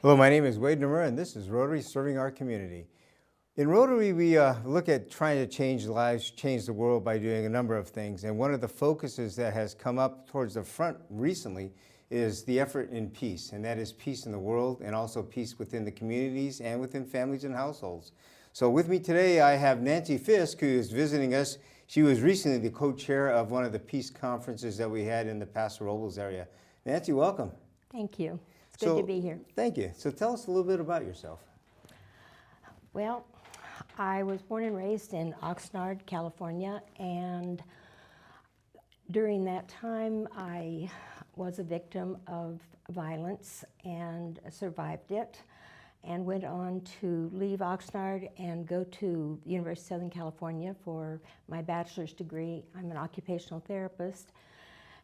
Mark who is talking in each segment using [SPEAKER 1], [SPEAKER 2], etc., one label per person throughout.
[SPEAKER 1] Hello, my name is Wade Nomura, and this is Rotary Serving Our Community. In Rotary, we look at trying to change lives, change the world by doing a number of things. And one of the focuses that has come up towards the front recently is the effort in peace, and that is peace in the world and also peace within the communities and within families and households. So with me today, I have Nancy Fisk, who is visiting us. She was recently the co-chair of one of the peace conferences that we had in the Paso Robles area. Nancy, welcome.
[SPEAKER 2] Thank you. It's good to be here.
[SPEAKER 1] Thank you. So tell us a little bit about yourself.
[SPEAKER 2] Well, I was born and raised in Oxnard, California, and during that time I was a victim of violence and survived it, and went on to leave Oxnard and go to the University of Southern California for my bachelor's degree. I'm an occupational therapist.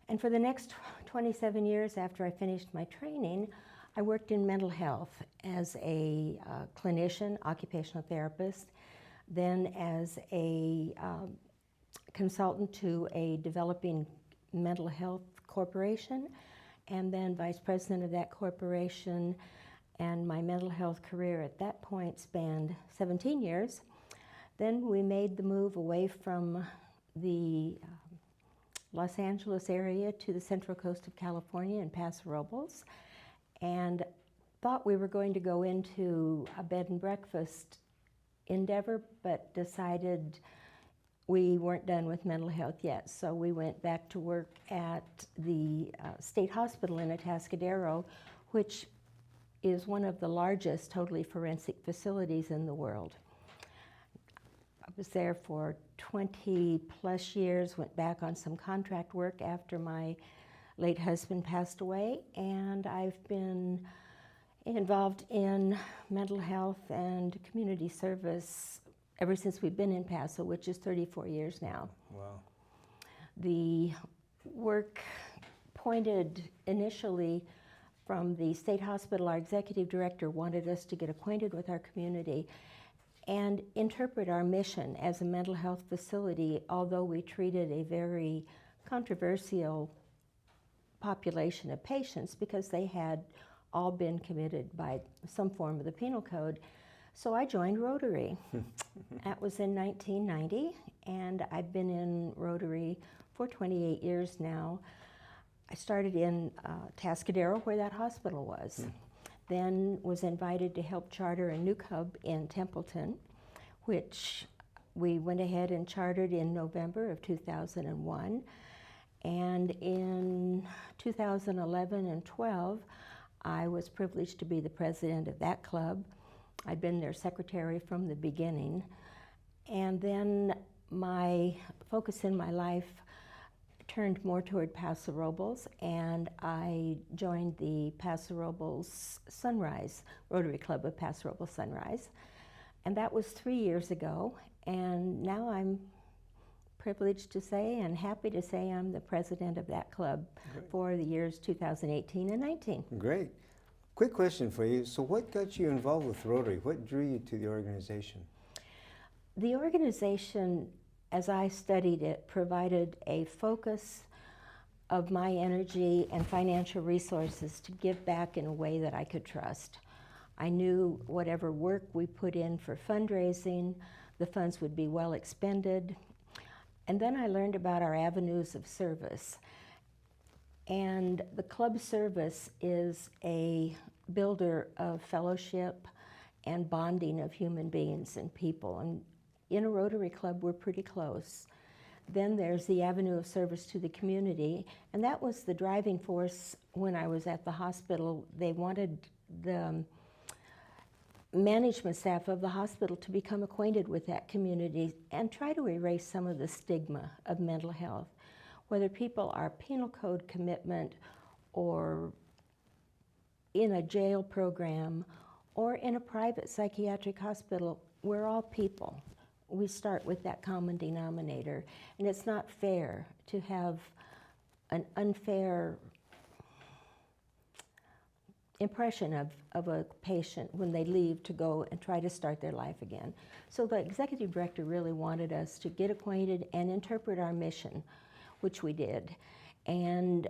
[SPEAKER 2] And for the next 27 years after I finished my training, I worked in mental health as a clinician, occupational therapist, then as a consultant to a developing mental health corporation, and then vice president of that corporation. And my mental health career at that point spanned 17 years. Then we made the move away from the Los Angeles area to the central coast of California in Paso Robles, and thought we were going to go into a bed and breakfast endeavor, but decided we weren't done with mental health yet. So we went back to work at the state hospital in Atascadero, which is one of the largest totally forensic facilities in the world. I was there for 20 plus years, went back on some contract work after my late husband passed away, and I've been involved in mental health and community service ever since we've been in Paso, which is 34 years now.
[SPEAKER 1] Wow.
[SPEAKER 2] The work pointed initially from the state hospital. Our executive director wanted us to get acquainted with our community and interpret our mission as a mental health facility, although we treated a very controversial population of patients because they had all been committed by some form of the penal code. So I joined Rotary. That was in 1990, and I've been in Rotary for 28 years now. I started in Atascadero, where that hospital was. Then was invited to help charter a new hub in Templeton, which we went ahead and chartered in November of 2001. And in 2011 and 12, I was privileged to be the president of that club. I'd been their secretary from the beginning. And then my focus in my life turned more toward Paso Robles, and I joined the Paso Robles Sunrise, Rotary Club of Paso Robles Sunrise. And that was 3 years ago, and now I'm privileged to say and happy to say I'm the president of that club for the years 2018 and 19.
[SPEAKER 1] Great. Quick question for you. So what got you involved with Rotary? What drew you to the organization?
[SPEAKER 2] The organization, as I studied it, provided a focus of my energy and financial resources to give back in a way that I could trust. I knew whatever work we put in for fundraising, the funds would be well expended. And then I learned about our avenues of service. And the club service is a builder of fellowship and bonding of human beings and people. And in a Rotary Club, we're pretty close. Then there's the avenue of service to the community, and that was the driving force when I was at the hospital. They wanted the management staff of the hospital to become acquainted with that community and try to erase some of the stigma of mental health. Whether people are penal code commitment or in a jail program or in a private psychiatric hospital, we're all people. We start with that common denominator, and it's not fair to have an unfair impression of a patient when they leave to go and try to start their life again. So the executive director really wanted us to get acquainted and interpret our mission, which we did. And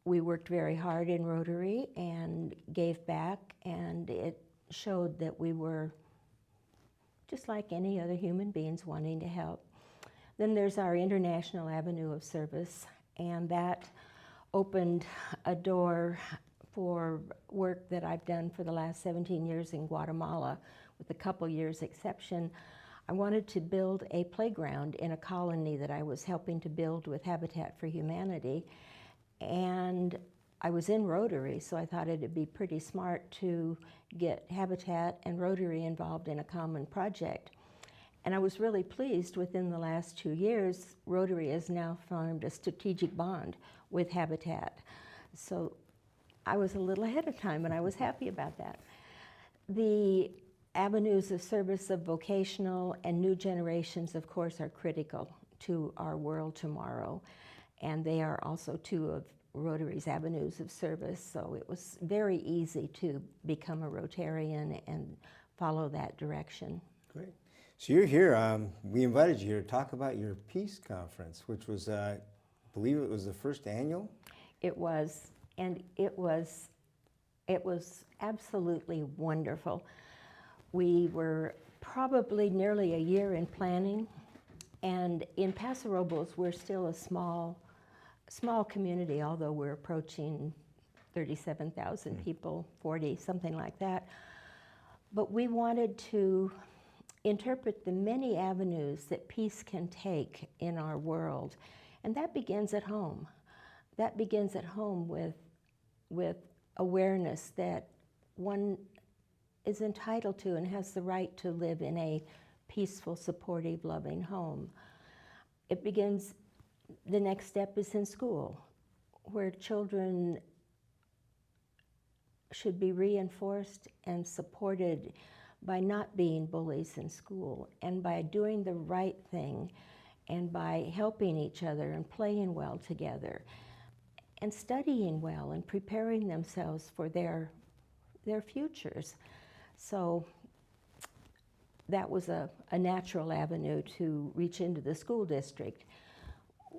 [SPEAKER 2] we worked very hard in Rotary and gave back, and it showed that we were just like any other human beings wanting to help. Then there's our international avenue of service, and that opened a door for work that I've done for the last 17 years in Guatemala, with a couple years exception. I wanted to build a playground in a colony that I was helping to build with Habitat for Humanity, and I was in Rotary, so I thought it'd be pretty smart to get Habitat and Rotary involved in a common project. And I was really pleased. Within the last 2 years, Rotary has now formed a strategic bond with Habitat. So I was a little ahead of time, and I was happy about that. The avenues of service of vocational and new generations, of course, are critical to our world tomorrow. And they are also two of Rotary's avenues of service. So it was very easy to become a Rotarian and follow that direction.
[SPEAKER 1] Great. So you're here, we invited you here to talk about your Peace Conference, which was, I believe it was the first annual?
[SPEAKER 2] It was, and it was absolutely wonderful. We were probably nearly a year in planning, and in Paso Robles, we're still a small community, although we're approaching 37,000 people, 40, something like that. But we wanted to interpret the many avenues that peace can take in our world. And that begins at home. That begins at home with awareness that one is entitled to and has the right to live in a peaceful, supportive, loving home. It begins, the next step is in school, where children should be reinforced and supported by not being bullies in school, and by doing the right thing, and by helping each other and playing well together, and studying well and preparing themselves for their futures. So that was a natural avenue to reach into the school district.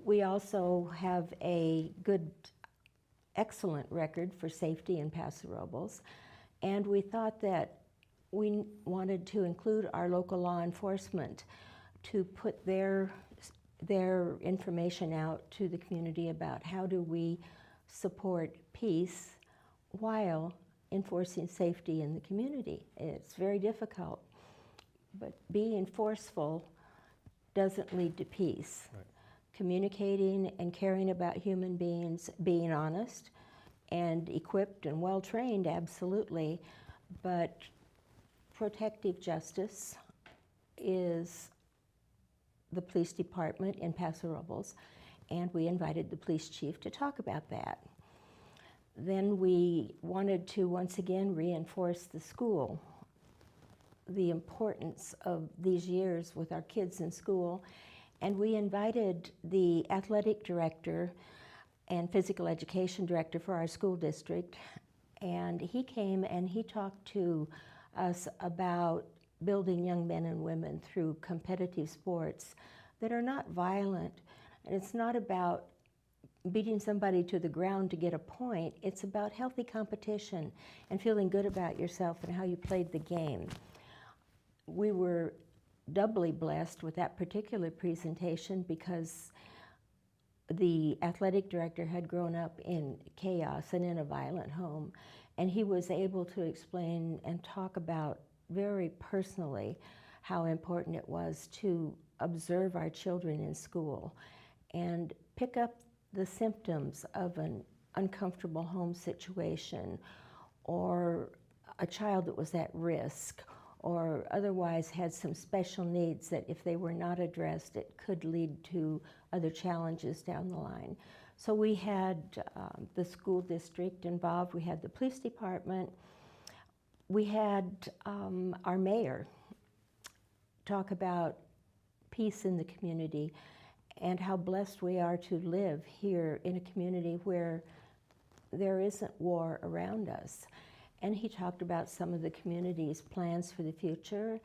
[SPEAKER 2] We also have a good, excellent record for safety in Paso Robles, and we thought that we wanted to include our local law enforcement to put their information out to the community about how do we support peace while enforcing safety in the community. It's very difficult, but being forceful doesn't lead to peace.
[SPEAKER 1] Right.
[SPEAKER 2] Communicating and caring about human beings, being honest and equipped and well-trained, absolutely, but protective justice is the police department in Paso Robles, and we invited the police chief to talk about that. Then we wanted to once again reinforce the school, the importance of these years with our kids in school, and we invited the athletic director and physical education director for our school district, and he came and he talked to us about building young men and women through competitive sports that are not violent. And it's not about beating somebody to the ground to get a point. It's about healthy competition and feeling good about yourself and how you played the game. We were doubly blessed with that particular presentation because the athletic director had grown up in chaos and in a violent home, and he was able to explain and talk about very personally how important it was to observe our children in school and pick up the symptoms of an uncomfortable home situation, or a child that was at risk, or otherwise had some special needs that if they were not addressed, it could lead to other challenges down the line. So we had the school district involved, we had the police department, we had our mayor talk about peace in the community and how blessed we are to live here in a community where there isn't war around us. And he talked about some of the community's plans for the future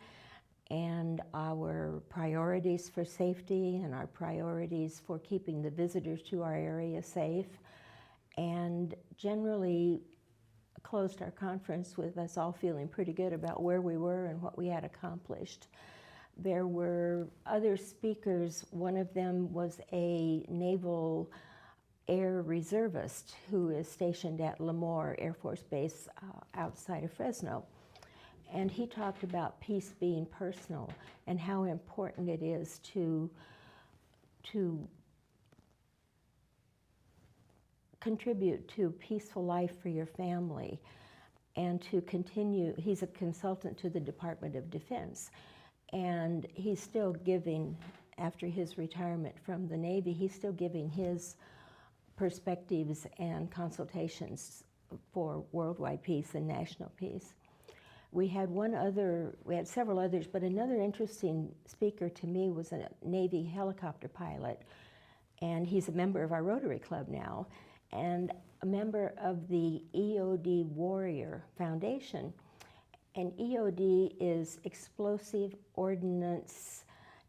[SPEAKER 2] and our priorities for safety and our priorities for keeping the visitors to our area safe. and generally closed our conference with us all feeling pretty good about where we were and what we had accomplished. There were other speakers. One of them was a Naval Air Reservist who is stationed at Lemoore Air Force Base outside of Fresno. And he talked about peace being personal and how important it is to contribute to a peaceful life for your family and to continue. He's a consultant to the Department of Defense, and he's still giving, after his retirement from the Navy, he's still giving his perspectives and consultations for worldwide peace and national peace. We had several others, but another interesting speaker to me was a Navy helicopter pilot, and he's a member of our Rotary Club now, and a member of the EOD Warrior Foundation. And EOD is Explosive Ordnance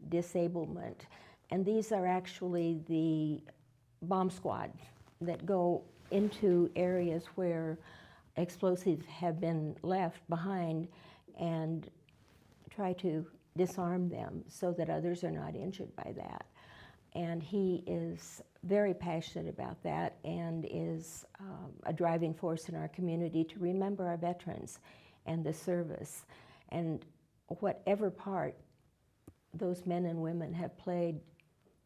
[SPEAKER 2] Disablement, and these are actually the bomb squad that go into areas where explosives have been left behind and try to disarm them so that others are not injured by that. And he is very passionate about that and is a driving force in our community to remember our veterans and the service. And whatever part those men and women have played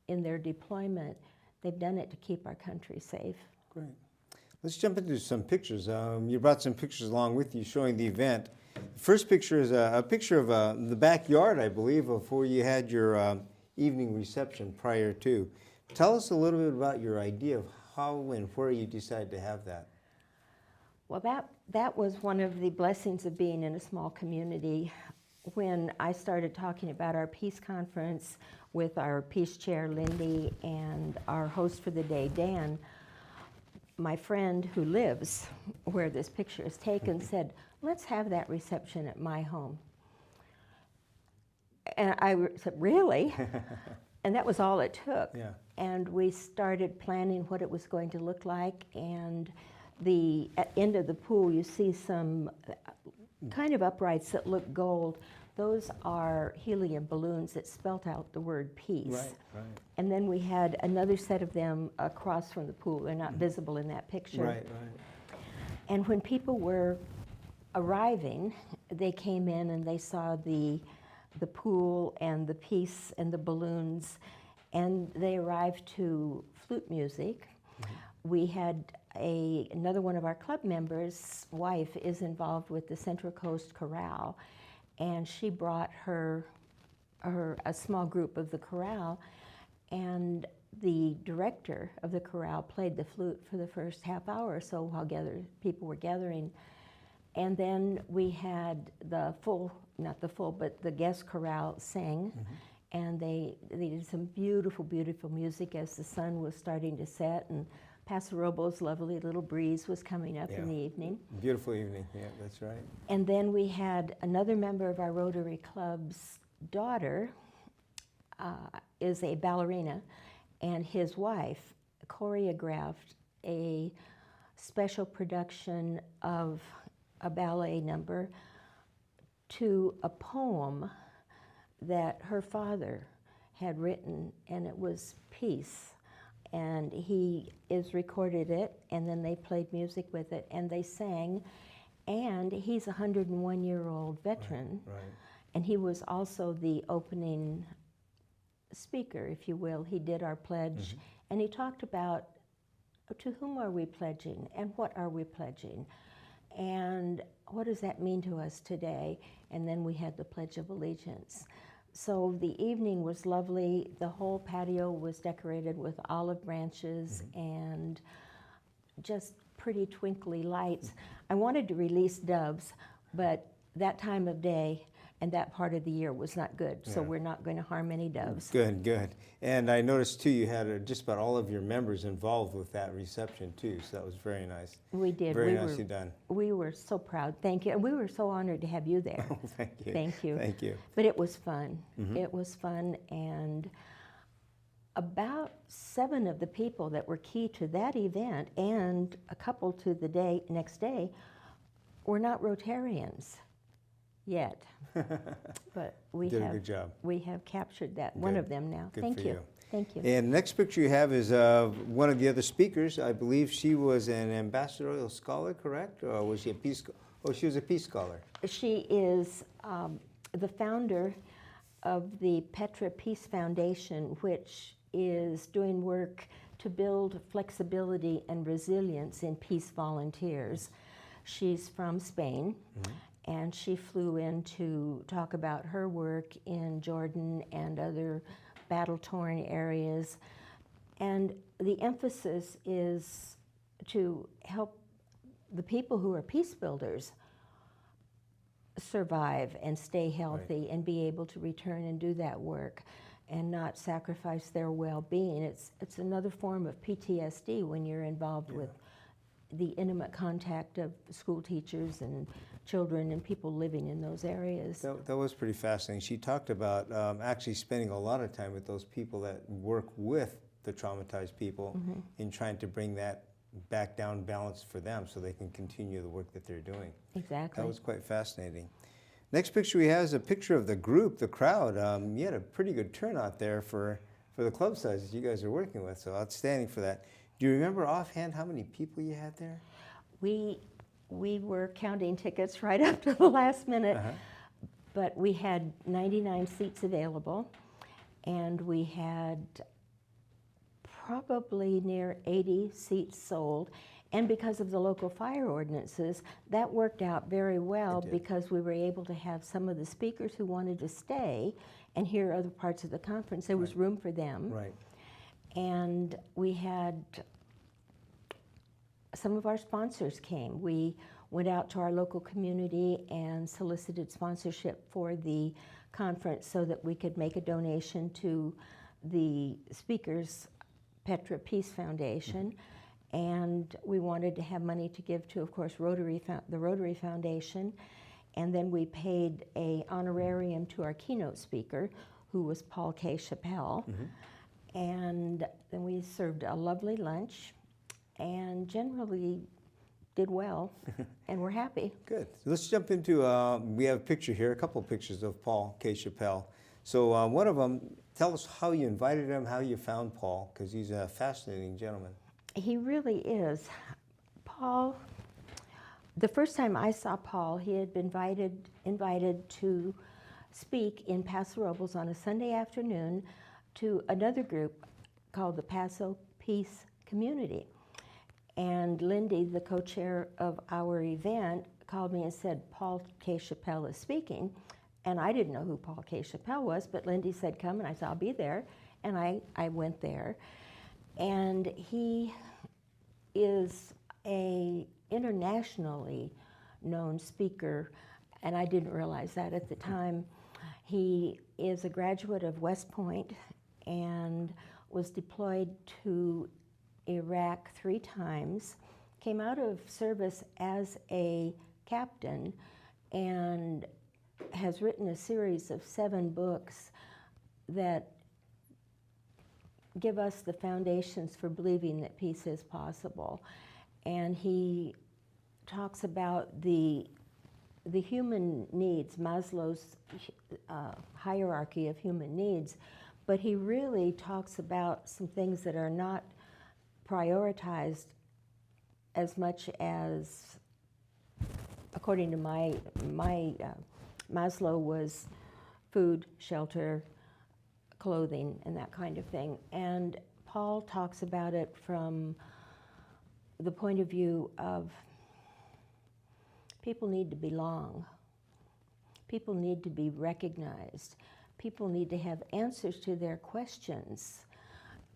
[SPEAKER 2] in their deployment, they've done it to keep our country safe.
[SPEAKER 1] Great. Let's jump into some pictures. You brought some pictures along with you showing the event. The first picture is a picture of the backyard, I believe, of where you had your evening reception prior to. Tell us a little bit about your idea of how and where you decided to have that.
[SPEAKER 2] Well, that was one of the blessings of being in a small community. When I started talking about our peace conference with our peace chair, Lindy, and our host for the day, Dan, my friend who lives where this picture is taken said, let's have that reception at my home. And I said, really? And that was all it took.
[SPEAKER 1] Yeah.
[SPEAKER 2] And we started planning what it was going to look like. And at the end of the pool, you see some kind of uprights that look gold. Those are helium balloons that spelt out the word peace.
[SPEAKER 1] Right, right.
[SPEAKER 2] And then we had another set of them across from the pool. They're not visible in that picture.
[SPEAKER 1] Right, right.
[SPEAKER 2] And when people were arriving, they came in and they saw the pool and the peace and the balloons, and they arrived to flute music. We had another one of our club members' wife is involved with the Central Coast Chorale, and she brought a small group of the chorale, and the director of the chorale played the flute for the first half hour or so while people were gathering. And then we had the guest chorale sang, and they did some beautiful, beautiful music as the sun was starting to set, and Paso Robles' lovely little breeze was coming up in the evening.
[SPEAKER 1] Beautiful evening, yeah, that's right.
[SPEAKER 2] And then we had another member of our Rotary Club's daughter is a ballerina, and his wife choreographed a special production of a ballet number to a poem that her father had written, and it was Peace. And he recorded it, and then they played music with it, and they sang. And he's a 101-year-old veteran,
[SPEAKER 1] Right.
[SPEAKER 2] and he was also the opening speaker, if you will. He did our pledge, and he talked about to whom are we pledging, and what are we pledging, and what does that mean to us today? And then we had the Pledge of Allegiance. So the evening was lovely. The whole patio was decorated with olive branches and just pretty twinkly lights. I wanted to release doves, but that time of day and that part of the year was not good, so we're not going to harm any doves.
[SPEAKER 1] Good, good. And I noticed too you had just about all of your members involved with that reception too, so that was very nice.
[SPEAKER 2] We did.
[SPEAKER 1] Very nicely done.
[SPEAKER 2] We were so proud. Thank you. And we were so honored to have you there.
[SPEAKER 1] Thank you.
[SPEAKER 2] Thank you.
[SPEAKER 1] Thank you.
[SPEAKER 2] But it was fun. It was fun, and about 7 of the people that were key to that event and a couple to the next day were not Rotarians yet. But we
[SPEAKER 1] Did
[SPEAKER 2] have
[SPEAKER 1] a good job.
[SPEAKER 2] We have captured that one
[SPEAKER 1] Good.
[SPEAKER 2] of them now.
[SPEAKER 1] Good
[SPEAKER 2] Thank
[SPEAKER 1] for
[SPEAKER 2] you.
[SPEAKER 1] you.
[SPEAKER 2] Thank you.
[SPEAKER 1] And the next picture you have is one of the other speakers. I believe she was an ambassadorial scholar, correct? Or was she a peace? Oh, she was a peace scholar.
[SPEAKER 2] She is the founder of the Petra Peace Foundation, which is doing work to build flexibility and resilience in peace volunteers. She's from Spain, and she flew in to talk about her work in Jordan and other battle-torn areas. And the emphasis is to help the people who are peace builders survive and stay healthy and be able to return and do that work and not sacrifice their well-being. It's another form of PTSD when you're involved with the intimate contact of school teachers and children and people living in those areas.
[SPEAKER 1] That was pretty fascinating. She talked about actually spending a lot of time with those people that work with the traumatized people in trying to bring that back down balanced for them so they can continue the work that they're doing.
[SPEAKER 2] Exactly.
[SPEAKER 1] That was quite fascinating. Next picture we have is a picture of the group, the crowd. You had a pretty good turnout there for the club sizes you guys are working with, so outstanding for that. Do you remember offhand how many people you had there?
[SPEAKER 2] We were counting tickets right up to the last minute, but we had 99 seats available, and we had probably near 80 seats sold. And because of the local fire ordinances, that worked out very well because we were able to have some of the speakers who wanted to stay and hear other parts of the conference. There was room for them.
[SPEAKER 1] Right.
[SPEAKER 2] And we had some of our sponsors came. We went out to our local community and solicited sponsorship for the conference so that we could make a donation to the speakers' Petra Peace Foundation. And we wanted to have money to give to, of course, the Rotary Foundation. And then we paid an honorarium to our keynote speaker, who was Paul K. Chappell. And then we served a lovely lunch and generally did well, and we're happy.
[SPEAKER 1] Good. So let's jump into, we have a picture here, a couple of pictures of Paul K. Chappell. So one of them, tell us how you invited him, how you found Paul, because he's a fascinating gentleman.
[SPEAKER 2] He really is. Paul, the first time I saw Paul, he had been invited to speak in Paso Robles on a Sunday afternoon to another group called the Paso Peace Community. And Lindy, the co-chair of our event, called me and said, Paul K. Chappell is speaking. And I didn't know who Paul K. Chappell was, but Lindy said, come, and I said, I'll be there. And I went there. And he is an internationally known speaker, and I didn't realize that at the time. He is a graduate of West Point and was deployed to Iraq 3 times, came out of service as a captain, and has written a series of 7 books that give us the foundations for believing that peace is possible. And he talks about the human needs, Maslow's hierarchy of human needs, but he really talks about some things that are not prioritized as much as, according to my Maslow, was food, shelter, clothing, and that kind of thing. And Paul talks about it from the point of view of people need to belong. People need to be recognized. People need to have answers to their questions.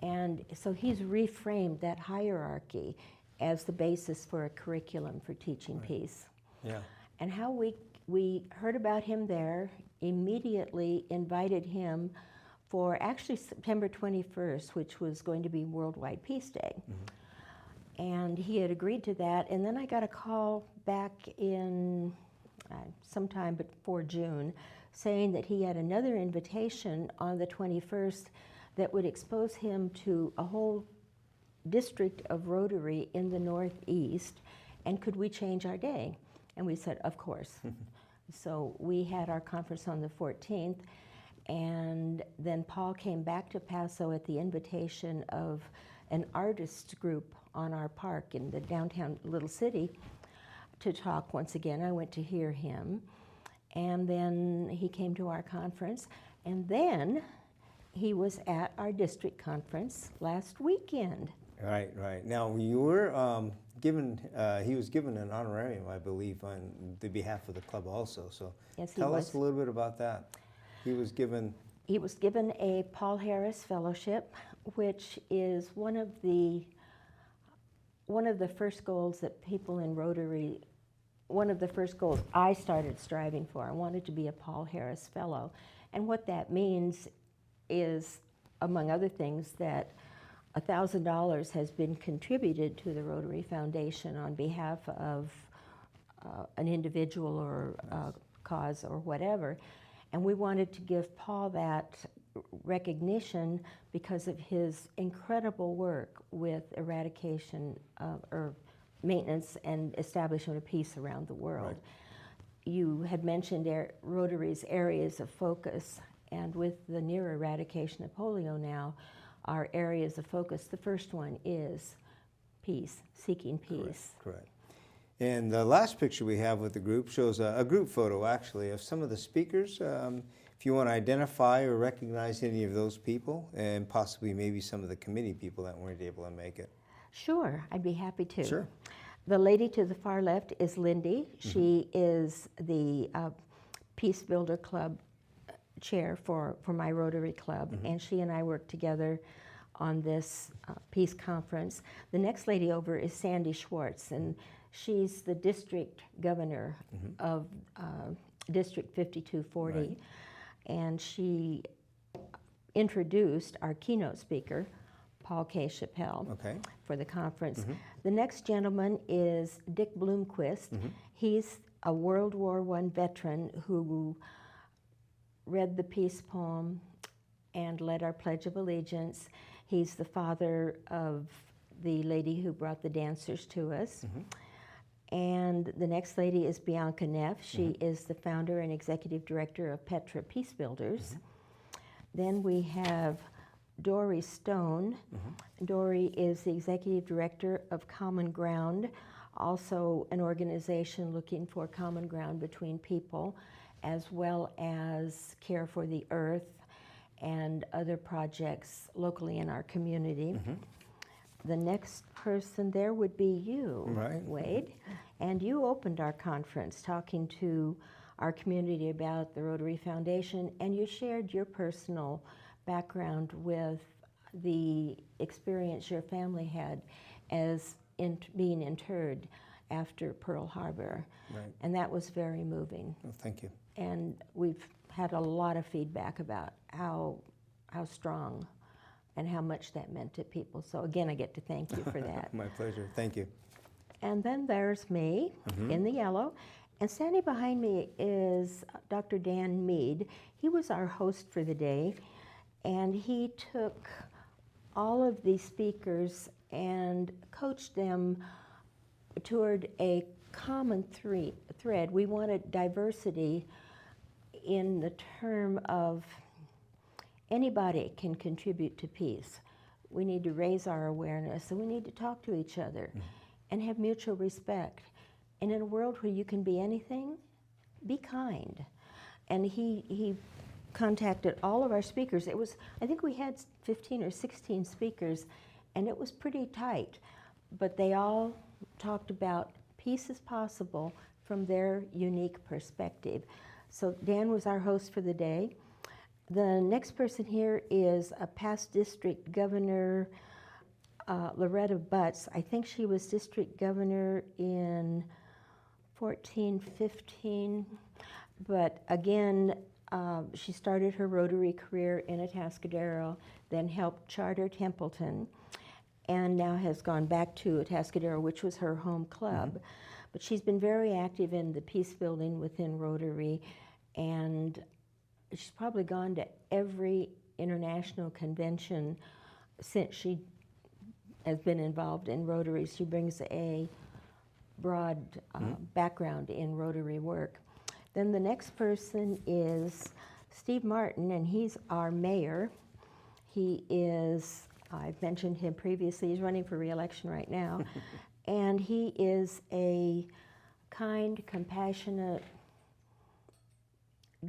[SPEAKER 2] And so he's reframed that hierarchy as the basis for a curriculum for teaching peace.
[SPEAKER 1] Yeah.
[SPEAKER 2] And how we heard about him there, immediately invited him for actually September 21st, which was going to be Worldwide Peace Day. And he had agreed to that. And then I got a call back in sometime before June saying that he had another invitation on the 21st that would expose him to a whole district of Rotary in the Northeast, and could we change our day? And we said, of course. So we had our conference on the 14th, and then Paul came back to Paso at the invitation of an artist group on our park in the downtown little city to talk once again. I went to hear him, and then he came to our conference, and then he was at our district conference last weekend.
[SPEAKER 1] Right, right. Now, you were he was given an honorarium, I believe, on the behalf of the club also. So
[SPEAKER 2] Yes, he
[SPEAKER 1] tell
[SPEAKER 2] was.
[SPEAKER 1] us a little bit about that. He was given
[SPEAKER 2] a Paul Harris Fellowship, which is one of the first goals that people in Rotary, one of the first goals I started striving for. I wanted to be a Paul Harris Fellow. And what that means is, among other things, that $1,000 has been contributed to the Rotary Foundation on behalf of an individual or a cause or whatever. And we wanted to give Paul that recognition because of his incredible work with eradication or maintenance and establishment of peace around the world.
[SPEAKER 1] Right.
[SPEAKER 2] You had mentioned Rotary's areas of focus, and with the near eradication of polio now, our areas of focus, the first one is peace, seeking peace.
[SPEAKER 1] Correct. And the last picture we have with the group shows a group photo, actually, of some of the speakers. If you want to identify or recognize any of those people, and possibly maybe some of the committee people that weren't able to make it.
[SPEAKER 2] Sure, I'd be happy to.
[SPEAKER 1] Sure.
[SPEAKER 2] The lady to the far left is Lindy. She is the Peace Builder Club chair for my Rotary Club, and she and I work together on this peace conference. The next lady over is Sandy Schwartz, and she's the district governor of District 5240,
[SPEAKER 1] Right.
[SPEAKER 2] and she introduced our keynote speaker, Paul K. Chappelle,
[SPEAKER 1] Okay.
[SPEAKER 2] for the conference. The next gentleman is Dick Bloomquist. He's a World War I veteran who read the peace poem and led our Pledge of Allegiance. He's the father of the lady who brought the dancers to us. And the next lady is Bianca Neff. She is the founder and executive director of Petra Peace Builders. Then we have Dory Stone. Dory is the executive director of Common Ground, also an organization looking for common ground between people, as well as care for the earth and other projects locally in our community. The next person there would be you,
[SPEAKER 1] Right.
[SPEAKER 2] Wade, and you opened our conference talking to our community about the Rotary Foundation, and you shared your personal background with the experience your family had as being interred after Pearl Harbor.
[SPEAKER 1] Right.
[SPEAKER 2] And that was very moving.
[SPEAKER 1] Well, thank you.
[SPEAKER 2] And we've had a lot of feedback about how strong and how much that meant to people. So again, I get to thank you for that.
[SPEAKER 1] My pleasure. Thank you.
[SPEAKER 2] And then there's me in the yellow. And standing behind me is Dr. Dan Mead. He was our host for the day, and he took all of these speakers and coached them toward a common thread. We wanted diversity in the term of anybody can contribute to peace. We need to raise our awareness, and we need to talk to each other and have mutual respect. And in a world where you can be anything, be kind. And he contacted all of our speakers. It was, I think we had 15 or 16 speakers, and it was pretty tight. But they all talked about peace is possible from their unique perspective. So Dan was our host for the day. The next person here is a past district governor, Loretta Butts. I think she was district governor in 14, 15, but again, she started her Rotary career in Atascadero, then helped charter Templeton, and now has gone back to Atascadero, which was her home club. But she's been very active in the peace building within Rotary, and she's probably gone to every international convention since she has been involved in Rotary. She brings a broad background in Rotary work. Then the next person is Steve Martin, and he's our mayor. He is, I've mentioned him previously, he's running for re-election right now, and he is a kind, compassionate,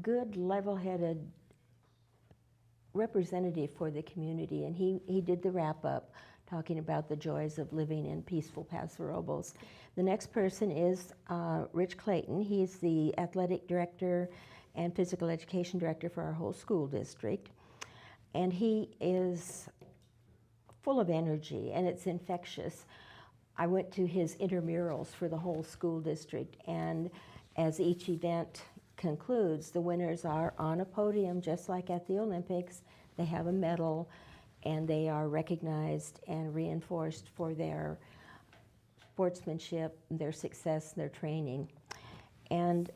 [SPEAKER 2] good, level-headed representative for the community, and he did the wrap-up talking about the joys of living in peaceful Paso Robles. The next person is Rich Clayton. He's the athletic director and physical education director for our whole school district. And he is full of energy, and it's infectious. I went to his intramurals for the whole school district, and as each event concludes, the winners are on a podium just like at the Olympics. They have a medal, and they are recognized and reinforced for their sportsmanship, their success, their training. And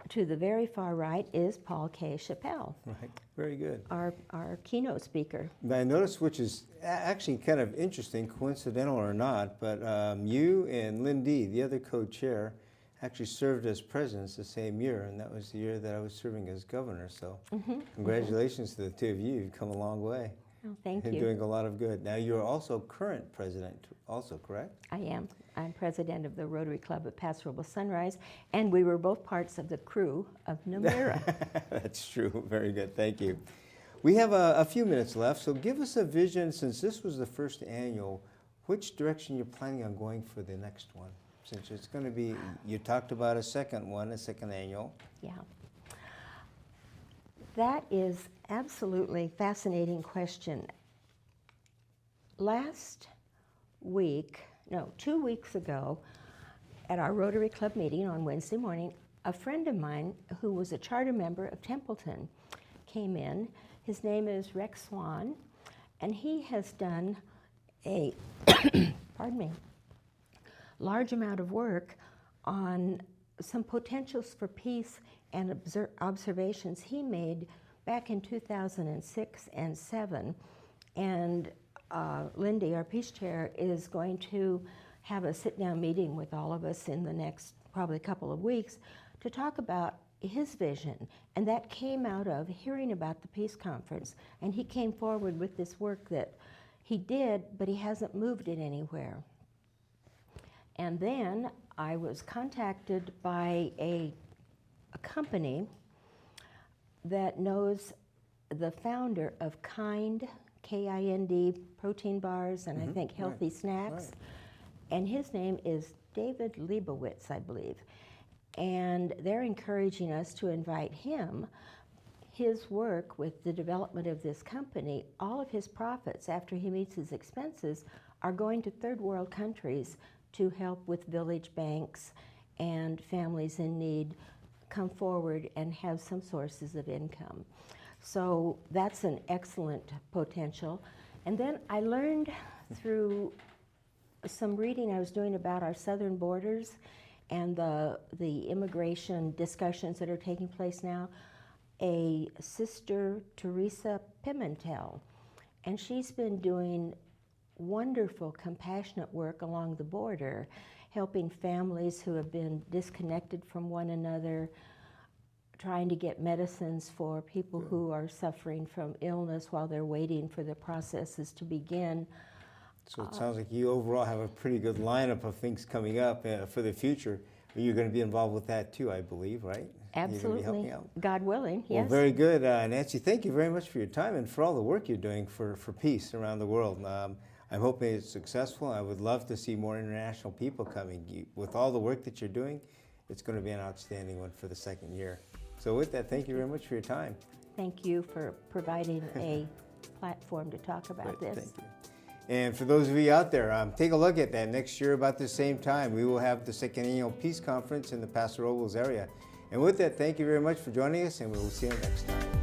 [SPEAKER 2] to the very far right is Paul K. Chappelle.
[SPEAKER 1] Right, very good.
[SPEAKER 2] Our keynote speaker.
[SPEAKER 1] I noticed, which is actually kind of interesting, coincidental or not, but you and Lynn D., the other co-chair, actually served as presidents the same year, and that was the year that I was serving as governor. So congratulations to the two of you. You've come a long way.
[SPEAKER 2] Oh, thank
[SPEAKER 1] and
[SPEAKER 2] you.
[SPEAKER 1] Doing a lot of good. Now, you're also current president, also, correct?
[SPEAKER 2] I am. I'm president of the Rotary Club at Paso Robles Sunrise, and we were both parts of the crew of Namira.
[SPEAKER 1] That's true. Very good. Thank you. We have a few minutes left, so give us a vision, since this was the first annual, which direction you're planning on going for the next one? Since it's going to be, you talked about a second one, a second annual.
[SPEAKER 2] Yeah. That is absolutely fascinating question. Last week, no, 2 weeks ago, at our Rotary Club meeting on Wednesday morning, a friend of mine who was a charter member of Templeton came in. His name is Rex Swan, and he has done a, pardon me, large amount of work on some potentials for peace and observations he made back in 2006 and 7. And Lindy, our peace chair, is going to have a sit-down meeting with all of us in the next probably couple of weeks to talk about his vision. And that came out of hearing about the peace conference. And he came forward with this work that he did, but he hasn't moved it anywhere. And then I was contacted by a company that knows the founder of Kind, K-I-N-D, protein bars, and I think healthy snacks.
[SPEAKER 1] Right.
[SPEAKER 2] And his name is David Leibowitz, I believe. And they're encouraging us to invite him. His work with the development of this company, all of his profits after he meets his expenses are going to third world countries to help with village banks and families in need come forward and have some sources of income. So that's an excellent potential. And then I learned through some reading I was doing about our southern borders and the immigration discussions that are taking place now, a Sister Teresa Pimentel, and she's been doing wonderful, compassionate work along the border, helping families who have been disconnected from one another, trying to get medicines for people who are suffering from illness while they're waiting for the processes to begin.
[SPEAKER 1] So it sounds like you overall have a pretty good lineup of things coming up for the future. You're going to be involved with that too, I believe, right?
[SPEAKER 2] Absolutely.
[SPEAKER 1] You're going to be helping out.
[SPEAKER 2] God willing, yes.
[SPEAKER 1] Well, very good. Nancy, thank you very much for your time and for all the work you're doing for peace around the world. I'm hoping it's successful. I would love to see more international people coming. With all the work that you're doing, it's going to be an outstanding one for the second year. So with that, thank you very much for your time.
[SPEAKER 2] Thank you for providing a platform to talk about
[SPEAKER 1] Great,
[SPEAKER 2] this.
[SPEAKER 1] thank you. And for those of you out there, take a look at that. Next year, about the same time, we will have the second annual Peace Conference in the Paso Robles area. And with that, thank you very much for joining us, and we will see you next time.